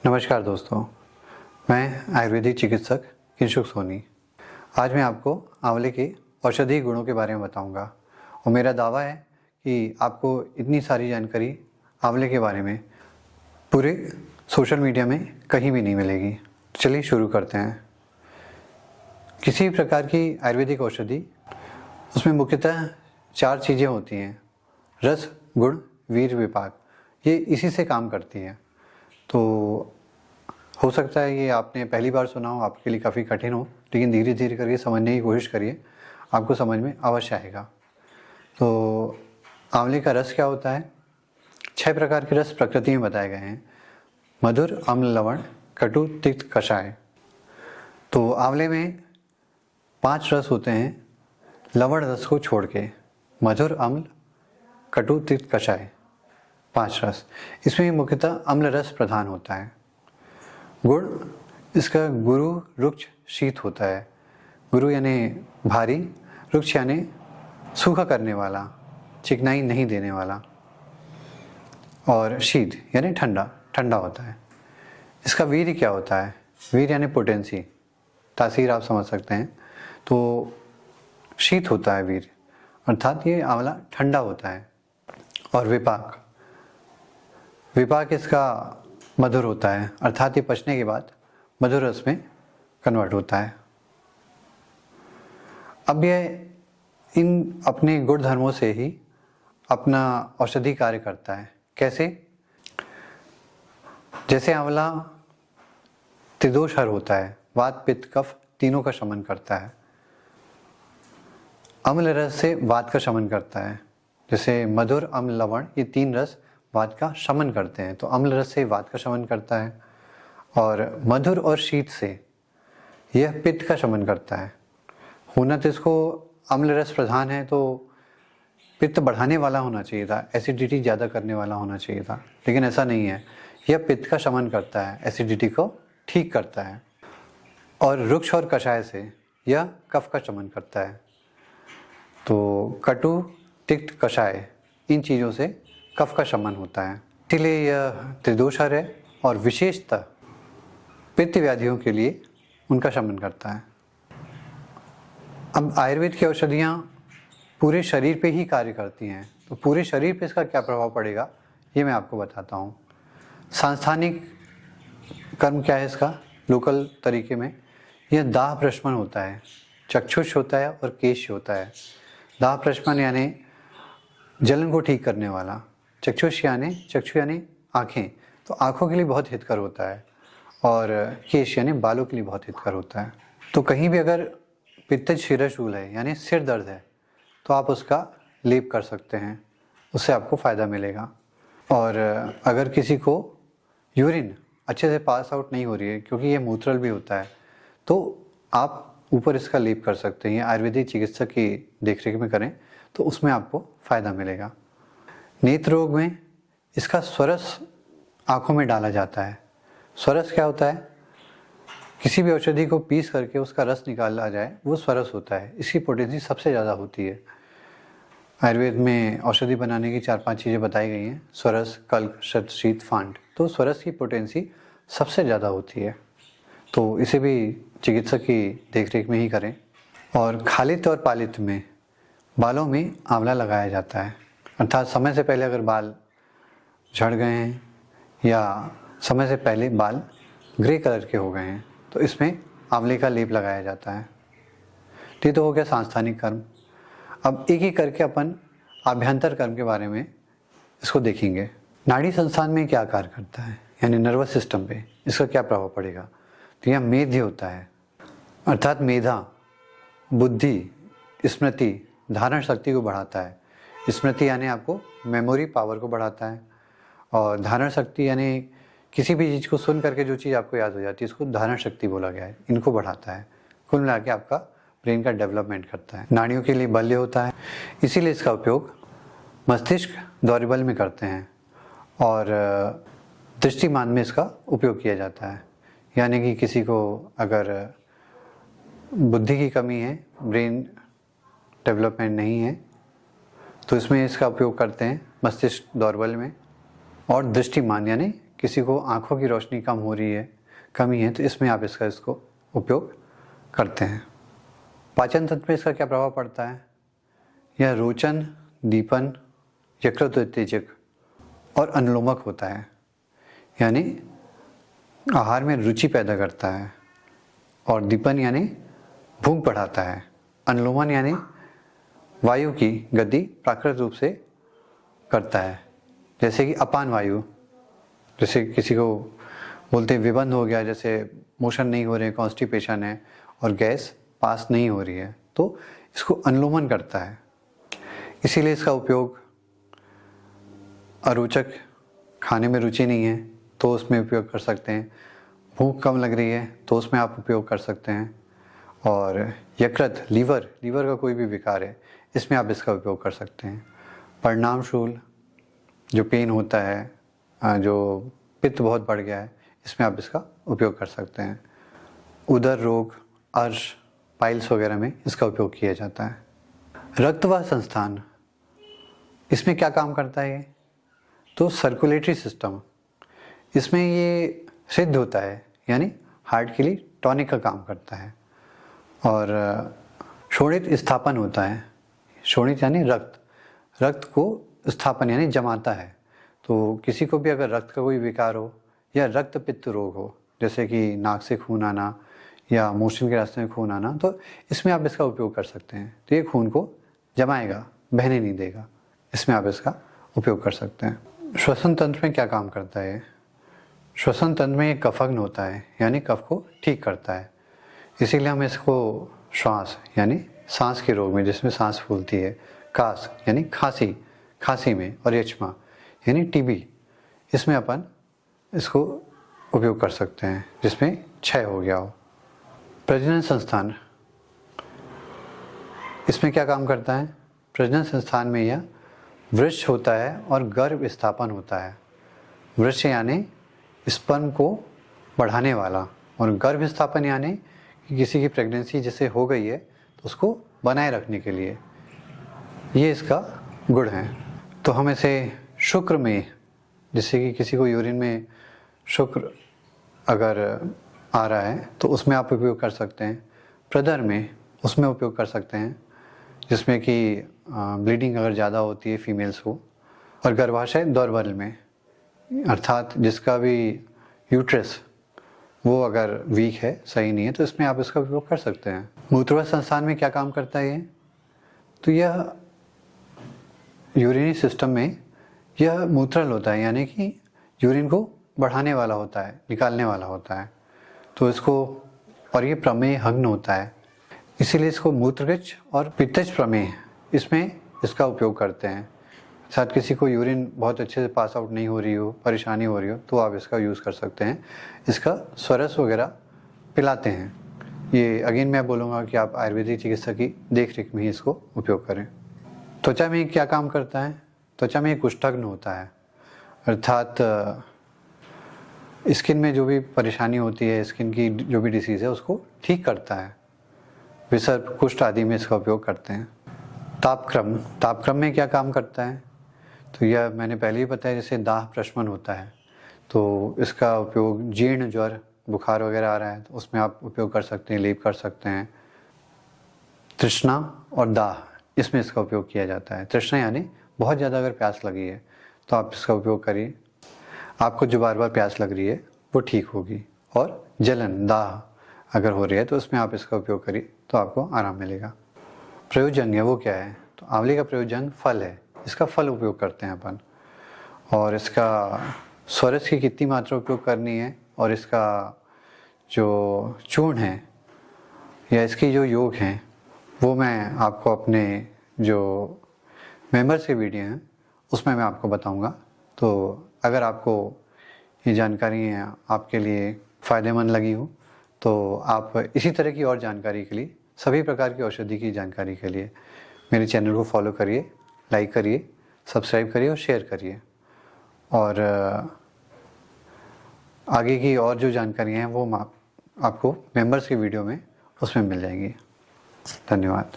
नमस्कार दोस्तों, मैं आयुर्वेदिक चिकित्सक किंशुक सोनी। आज मैं आपको आंवले के औषधीय गुणों के बारे में बताऊंगा और मेरा दावा है कि आपको इतनी सारी जानकारी आंवले के बारे में पूरे सोशल मीडिया में कहीं भी नहीं मिलेगी। चलिए शुरू करते हैं। किसी भी प्रकार की आयुर्वेदिक औषधि, उसमें मुख्यतः 4 चीज़ें होती हैं: रस, गुण, वीर्य, विपाक। ये इसी से काम करती है। तो हो सकता है ये आपने पहली बार सुना हो, आपके लिए काफ़ी कठिन हो, लेकिन धीरे धीरे करके समझने की कोशिश करिए, आपको समझ में अवश्य आएगा। तो आंवले का रस क्या होता है? 6 प्रकार के रस प्रकृति में बताए गए हैं: मधुर, अम्ल, लवण, कटु, तिक्त, कषाय। तो आंवले में 5 रस होते हैं लवण रस को छोड़ के। मधुर, अम्ल, कटु, तिक्त, कषाय, 5 रस। इसमें मुख्यतः अम्ल रस प्रधान होता है। गुण, इसका गुरु, रुक्ष, शीत होता है। गुरु यानी भारी, रुक्ष यानी सूखा करने वाला, चिकनाई नहीं देने वाला, और शीत यानी ठंडा ठंडा होता है। इसका वीर्य क्या होता है? वीर्य यानी पोटेंसी, तासीर आप समझ सकते हैं। तो शीत होता है वीर्य, अर्थात ये आंवला ठंडा होता है। और विपाक, विपाक इसका मधुर होता है, अर्थात ये पचने के बाद मधुर रस में कन्वर्ट होता है। अब यह इन अपने गुण धर्मों से ही अपना औषधि कार्य करता है। कैसे? जैसे आंवला त्रिदोषहर होता है, वात, पित्त, कफ तीनों का शमन करता है। अम्ल रस से वात का शमन करता है। जैसे मधुर, अम्ल, लवण, ये 3 रस वात का शमन करते हैं। तो अम्ल रस से वात का शमन करता है, और मधुर और शीत से यह पित्त का शमन करता है। होना तो इसको अम्ल रस प्रधान है, तो पित्त बढ़ाने वाला होना चाहिए था, एसिडिटी ज़्यादा करने वाला होना चाहिए था, लेकिन ऐसा नहीं है। यह पित्त का शमन करता है, एसिडिटी को ठीक करता है। और रुक्ष और कषाय से यह कफ का शमन करता है। तो कटु, तिक्त, कषाय, इन चीज़ों से कफ का शमन होता है। इसीलिए यह त्रिदोषहर है, और विशेषतः पित्त व्याधियों के लिए उनका शमन करता है। अब आयुर्वेद की औषधियाँ पूरे शरीर पे ही कार्य करती हैं, तो पूरे शरीर पे इसका क्या प्रभाव पड़ेगा ये मैं आपको बताता हूँ। सांस्थानिक कर्म क्या है इसका? लोकल तरीके में यह दाह प्रशमन होता है, चक्षुष होता है और केश होता है। दाह प्रशमन यानी जलन को ठीक करने वाला, चक्षु यानी आँखें, तो आँखों के लिए बहुत हितकर होता है, और केश यानी बालों के लिए बहुत हितकर होता है। तो कहीं भी अगर पित्तज शिरशूल है यानी सिर दर्द है, तो आप उसका लेप कर सकते हैं, उससे आपको फ़ायदा मिलेगा। और अगर किसी को यूरिन अच्छे से पास आउट नहीं हो रही है, क्योंकि ये मूत्रल भी होता है, तो आप ऊपर इसका लेप कर सकते हैं। आयुर्वेदिक चिकित्सक की देखरेख में करें तो उसमें आपको फ़ायदा मिलेगा। नेत्र रोग में इसका स्वरस आँखों में डाला जाता है। स्वरस क्या होता है? किसी भी औषधि को पीस करके उसका रस निकाला जाए, वो स्वरस होता है। इसकी पोटेंसी सबसे ज़्यादा होती है। आयुर्वेद में औषधि बनाने की 4-5 चीज़ें बताई गई हैं: स्वरस, कल्क, शत, शीत, फांड। तो स्वरस की पोटेंसी सबसे ज़्यादा होती है, तो इसे भी चिकित्सक की देखरेख में ही करें। और खालित और पालित में बालों में आंवला लगाया जाता है, अर्थात समय से पहले अगर बाल झड़ गए हैं या समय से पहले बाल ग्रे कलर के हो गए हैं, तो इसमें आंवले का लेप लगाया जाता है। ये तो हो गया सांस्थानिक कर्म। अब एक एक करके अपन आभ्यंतर कर्म के बारे में इसको देखेंगे। नाड़ी संस्थान में क्या कार्य करता है, यानी नर्वस सिस्टम पे इसका क्या प्रभाव पड़ेगा? तो यह मेध्य होता है, अर्थात मेधा, बुद्धि, स्मृति, धारण शक्ति को बढ़ाता है। स्मृति यानी आपको मेमोरी पावर को बढ़ाता है, और धारण शक्ति यानी किसी भी चीज़ को सुन करके जो चीज़ आपको याद हो जाती है, इसको धारण शक्ति बोला गया है। इनको बढ़ाता है, कुल मिला के आपका ब्रेन का डेवलपमेंट करता है। नाड़ियों के लिए बल्य होता है, इसीलिए इसका उपयोग मस्तिष्क दौर्बल्य में करते हैं, और दृष्टिमान में इसका उपयोग किया जाता है। यानी कि किसी को अगर बुद्धि की कमी है, ब्रेन डेवलपमेंट नहीं है, तो इसमें इसका उपयोग करते हैं मस्तिष्क दौर्बल्य में। और दृष्टिमान यानी किसी को आँखों की रोशनी कम हो रही है, कमी है, तो इसमें आप इसको उपयोग करते हैं। पाचन तंत्र में इसका क्या प्रभाव पड़ता है? यह रोचन, दीपन, यकृत उत्तेजक और अनुलोमक होता है, यानी आहार में रुचि पैदा करता है। और दीपन यानी भूख बढ़ाता है। अनुलोमन यानी वायु की गति प्राकृतिक रूप से करता है, जैसे कि अपान वायु, जैसे किसी को बोलते हैं विबंध हो गया, जैसे मोशन नहीं हो रहे, कॉन्स्टिपेशन है और गैस पास नहीं हो रही है, तो इसको अनुलोमन करता है। इसीलिए इसका उपयोग अरोचक, खाने में रुचि नहीं है तो उसमें उपयोग कर सकते हैं। भूख कम लग रही है तो उसमें आप उपयोग कर सकते हैं। और यकृत, लीवर का कोई भी विकार है, इसमें आप इसका उपयोग कर सकते हैं। परिणामशूल, जो पेन होता है, जो पित्त बहुत बढ़ गया है, इसमें आप इसका उपयोग कर सकते हैं। उदर रोग, अर्श, पाइल्स वगैरह में इसका उपयोग किया जाता है। रक्तवाह संस्थान, इसमें क्या काम करता है ये? तो सर्कुलेटरी सिस्टम, इसमें ये सिद्ध होता है, यानी हार्ट के लिए टॉनिक का काम करता है। और शोणित स्थापन होता है। शोणित यानी रक्त को स्थापन यानी जमाता है। तो किसी को भी अगर रक्त का कोई विकार हो या रक्त पित्त रोग हो, जैसे कि नाक से खून आना या मोशन के रास्ते में खून आना, तो इसमें आप इसका उपयोग कर सकते हैं। तो ये खून को जमाएगा, बहने नहीं देगा, इसमें आप इसका उपयोग कर सकते हैं। श्वसन तंत्र में क्या काम करता है? श्वसन तंत्र में एक कफग्न होता है, यानी कफ को ठीक करता है। इसीलिए हम इसको श्वास यानी सांस के रोग में, जिसमें सांस फूलती है, कास यानी खांसी में, और यक्ष्मा यानी टीबी, इसमें अपन इसको उपयोग कर सकते हैं, जिसमें क्षय हो गया हो। प्रजनन संस्थान, इसमें क्या काम करता है? प्रजनन संस्थान में यह वृक्ष होता है और गर्भ स्थापन होता है। वृक्ष यानी स्पर्म को बढ़ाने वाला, और गर्भ स्थापन यानी कि किसी की प्रेगनेंसी जैसे हो गई है तो उसको बनाए रखने के लिए, ये इसका गुण है। तो हम इसे शुक्र में, जैसे कि किसी को यूरिन में शुक्र अगर आ रहा है तो उसमें आप उपयोग कर सकते हैं। प्रदर में, उसमें उपयोग कर सकते हैं, जिसमें कि ब्लीडिंग अगर ज़्यादा होती है फीमेल्स को। और गर्भाशय दौर्बल्य में, अर्थात जिसका भी यूट्रस वो अगर वीक है, सही नहीं है, तो इसमें आप इसका उपयोग कर सकते हैं। मूत्रवाह संस्थान में क्या काम करता है ये? तो यह यूरिनी सिस्टम में यह मूत्रल होता है, यानी कि यूरिन को बढ़ाने वाला होता है, निकालने वाला होता है। तो इसको, और ये प्रमेय हग्न होता है, इसीलिए इसको मूत्रकृच और पित्तज प्रमेय, इसमें इसका उपयोग करते हैं। साथ किसी को यूरिन बहुत अच्छे से पास आउट नहीं हो रही हो, परेशानी हो रही हो, तो आप इसका यूज़ कर सकते हैं। इसका स्वरस वगैरह पिलाते हैं। ये अगेन मैं बोलूँगा कि आप आयुर्वेदिक चिकित्सा की देख रेख में ही इसको उपयोग करें। त्वचा में क्या काम करता है? त्वचा में एक कुष्ठग्न होता है, अर्थात स्किन में जो भी परेशानी होती है, स्किन की जो भी डिसीज़ है, उसको ठीक करता है। विसर्प, कुष्ठ आदि में इसका उपयोग करते हैं। तापक्रम में क्या काम करता है? तो यह मैंने पहले ही बताया, जैसे दाह प्रशमन होता है, तो इसका उपयोग जीर्ण ज्वर, बुखार वगैरह आ रहा है तो उसमें आप उपयोग कर सकते हैं, लेप कर सकते हैं। तृष्णा और दाह, इसमें इसका उपयोग किया जाता है। तृष्णा यानी बहुत ज़्यादा अगर प्यास लगी है तो आप इसका उपयोग करिए, आपको जो बार बार प्यास लग रही है वो ठीक होगी। और जलन, दाह अगर हो रही है तो उसमें आप इसका उपयोग करिए तो आपको आराम मिलेगा। प्रयोजन वो क्या है? तो आंवले का प्रयोजन फल है, इसका फल उपयोग करते हैं अपन। और इसका स्वरस की कितनी मात्रा उपयोग करनी है, और इसका जो चूर्ण है या इसकी जो योग हैं, वो मैं आपको अपने जो मेंबर्स के वीडियो हैं उसमें मैं आपको बताऊंगा। तो अगर आपको ये जानकारी आपके लिए फ़ायदेमंद लगी हो तो आप इसी तरह की और जानकारी के लिए, सभी प्रकार की औषधि की जानकारी के लिए मेरे चैनल को फॉलो करिए, लाइक करिए, सब्सक्राइब करिए और शेयर करिए। और आगे की और जो जानकारियाँ हैं वो आपको मेंबर्स की वीडियो में उसमें मिल जाएंगी। धन्यवाद।